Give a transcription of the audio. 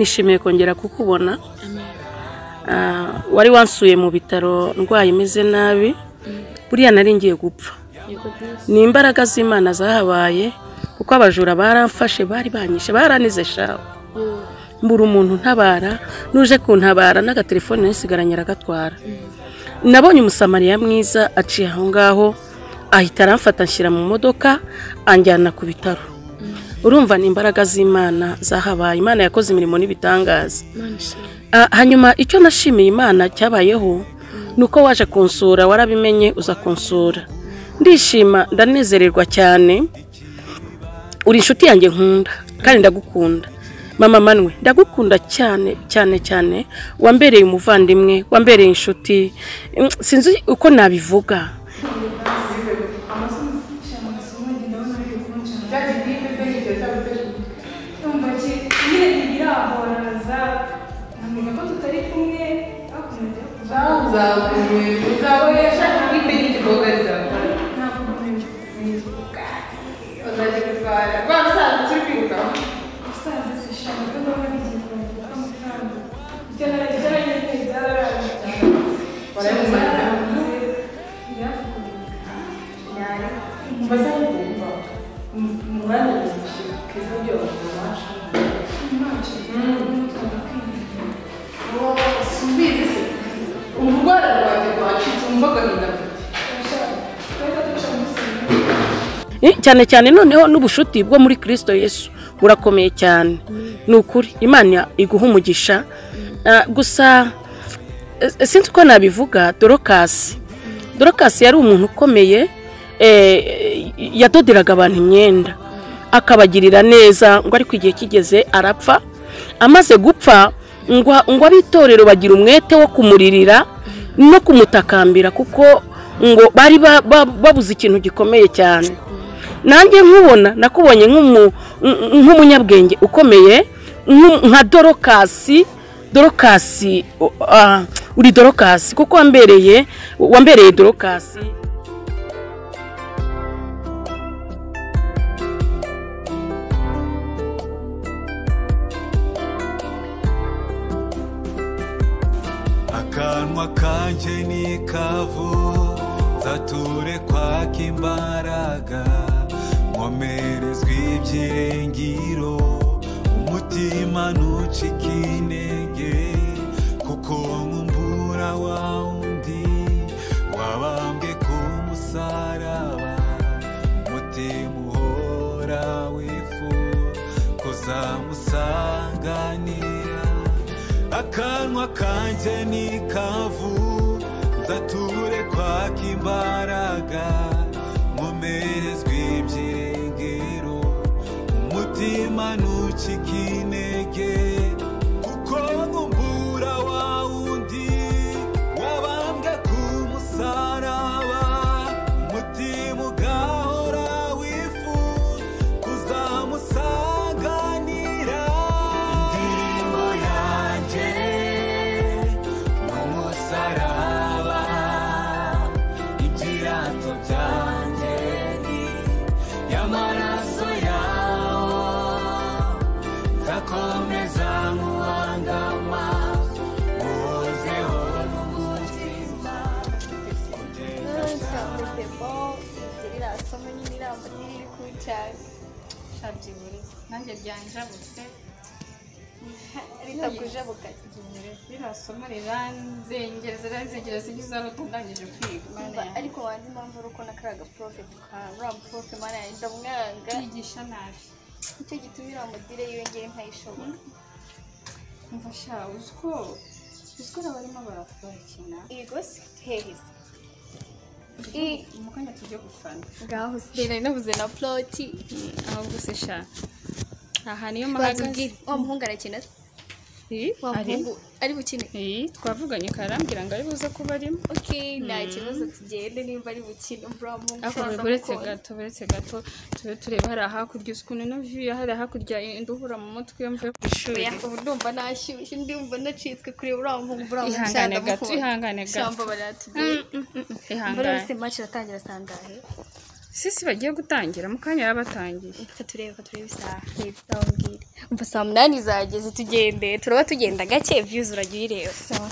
nishimiye kongera kukubona. Wari wansuye mu bitaro ndwaye imeze nabi, buriya nari ngiye gupfa. Ni imbaraga z'Imana zahabaye kuko abajura baramfashe, bari banyishe, baranize shaho. Mbura umuntu ntabara, nuje kuntabara n'agatelefone nisigaranye aragatwara. Nabonye umusamariya mwiza aciye aho ngaho, ahita aramfata nshyira mu modoka anjyana ku bitaro. Urumva ni imbaraga z'Imana zahabaye. Imana yakoze imirimo n'ibitangaza. Hanyuma icyo nashimiye Imana cyabayeho nuko waje kunsura, warabimenye uza kunsura. Ndishima, ndanezererwa cyane. Uri inshuti yanjye nkunda kandi ndagukunda. Mama Manwe, ndagukunda cyane cyane cyane. Wambereye umuvandimwe, wambereye inshuti. Sinzi uko nabivuga. Cyane cyane noneho n'ubushuti bwo muri Kristo Yesu burakomeye cyane. Nukuri Imana iguha umugisha. Gusa sinzi uko nabivuga. Dorokasi yari umuntu ukomeye, yadoderaga abantu imyenda akabagirira neza, ngo ariko igihe kigeze arapfa. Amaze gupfa ngo abitorero bagira umwete wo kumuririra no kumutakambira kuko ngo bari babuze ikintu gikomeye cyane. Nanjye nkubona nakubonye nk'umunyabwenge ukomeye nka Dorokasi. Uri Dorokasi kuko wambereye Dorokasi. Akanwa kanje ni kavu zature kwaka imbaraga, nkomerezwa ibyirengiro, umutima ntucika intege, kuko nkumbura wa wundi wabambwe ku musaraba, umutima uhora wifuza kuzamusanganira. Akanwa kanje ni kavu zature kwaka imbaraga, nkomerezwa ibyirengero, umutima ntucika intege, kuko nkumbura wa wundi wabambwe ku musaraba, umutima ugahora wifuza kuzamusanganira. Indirimbo yanjye n'umusaraba, ibirato byanjye ni y'amaraso yawo, nzakomeza nkuhangama, uhozeho n'umutima kugeza nanjye byanjabutse ritakujabuka birasoma riranzengereza sigize aho ndangije kwiga. Ariko wanze impamvu uko nakaraga prophet ka ram prophet Mana ndamwanga yigisha nabi, icyo gitumira mudire yiyongeye nkayishobora. Mfasha uzko barimo barakina igose hehise mukanya tujye gufana ngaho sire navuze na ploti aho gusesha. Aha niyo mahagaze umuhungu arakina ari bukine. Twavuganye karambira ngo ari buze kuba arimo. Okay, nta kibazo tugende nimba ari bukine umuhungu. Buretse gato tube tureba hari hakurya ukuntu no view hari hakurya nduhura mu mutwe mvuye ku ishuri. Ndumva nashyushye, ndumva nacitswe kuri umuhungu. Ihangane gato shamba baratubye. Ihangane se match iratangira sangahe? sisi bagiye gutangira mu kanya yabatangiye Reka turebe isaha ndabwire umva saa 8 zageze tugende turaba tugenda gake views uragiye rero sawa